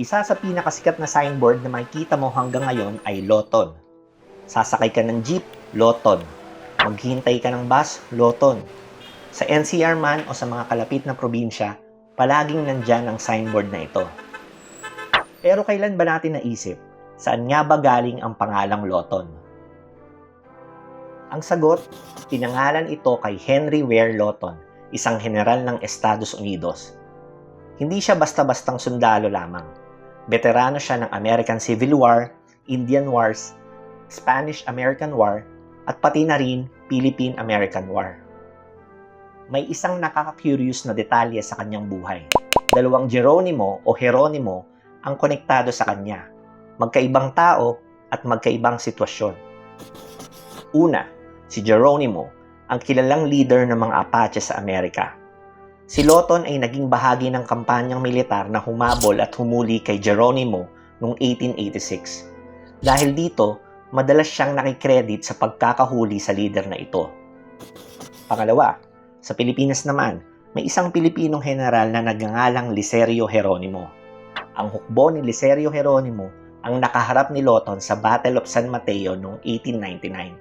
Isa sa pinakasikat na signboard na makikita mo hanggang ngayon ay Loton. Sasakay ka ng jeep, Loton. Maghihintay ka ng bus, Loton. Sa NCR man o sa mga kalapit na probinsya, palaging nandyan ang signboard na ito. Pero kailan ba natin naisip, saan nga ba galing ang pangalang Loton? Ang sagot, pinangalan ito kay Henry Ware Loton, isang general ng Estados Unidos. Hindi siya basta-bastang sundalo lamang. Veterano siya ng American Civil War, Indian Wars, Spanish-American War, at pati na rin Philippine-American War. May isang nakaka-curious na detalye sa kanyang buhay. Dalawang Geronimo o Jeronimo ang konektado sa kanya. Magkaibang tao at magkaibang sitwasyon. Una, si Geronimo, ang kilalang leader ng mga Apache sa Amerika. Si Loton ay naging bahagi ng kampanyang militar na humabol at humuli kay Geronimo noong 1886. Dahil dito, madalas siyang nakikredit sa pagkakahuli sa leader na ito. Pangalawa, sa Pilipinas naman, may isang Pilipinong general na nagngangalang Licerio Geronimo. Ang hukbo ni Licerio Geronimo ang nakaharap ni Loton sa Battle of San Mateo noong 1899.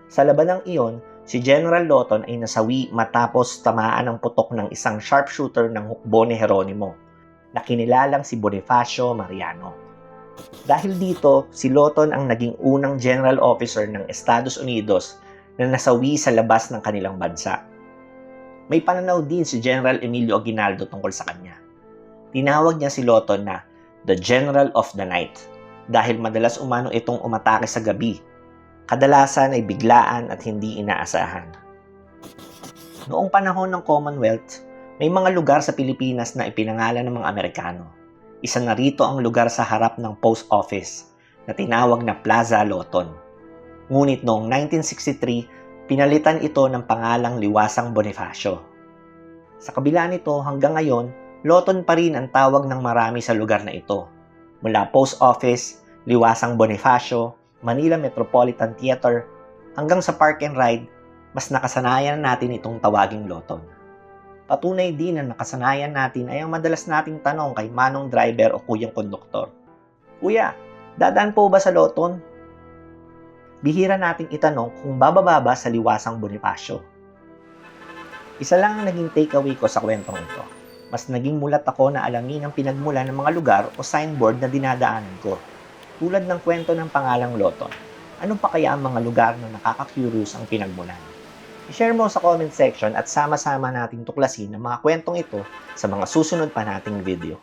Sa labanang iyon, si General Loton ay nasawi matapos tamaan ng putok ng isang sharpshooter ng hukbo ni Geronimo, na kinilalang si Bonifacio Mariano. Dahil dito, si Loton ang naging unang general officer ng Estados Unidos na nasawi sa labas ng kanilang bansa. May pananaw din si General Emilio Aguinaldo tungkol sa kanya. Tinawag niya si Loton na the General of the Night dahil madalas umano itong umatake sa gabi. Kadalasan ay biglaan at hindi inaasahan. Noong panahon ng Commonwealth, may mga lugar sa Pilipinas na ipinangalan ng mga Amerikano. Isa na rito ang lugar sa harap ng post office na tinawag na Plaza Loton. Ngunit noong 1963, pinalitan ito ng pangalang Liwasang Bonifacio. Sa kabila nito, hanggang ngayon, Loton pa rin ang tawag ng marami sa lugar na ito. Mula post office, Liwasang Bonifacio, Manila Metropolitan Theater, hanggang sa Park and Ride, mas nakasanayan natin itong tawaging Loton. Patunay din na nakasanayan natin ay ang madalas nating tanong kay manong driver o kuyang konduktor. Kuya, dadaan po ba sa Loton? Bihira nating itanong kung bababa ba sa Liwasang Bonifacio. Isa lang ang naging takeaway ko sa kwentong ito. Mas naging mulat ako na alamin ang pinagmulan ng mga lugar o signboard na dinadaanan ko. Tulad ng kwento ng pangalang Loton, ano pa kaya ang mga lugar na nakaka-curious ang pinagmulan? I-share mo sa comment section at sama-sama nating tuklasin ang mga kwentong ito sa mga susunod pa nating video.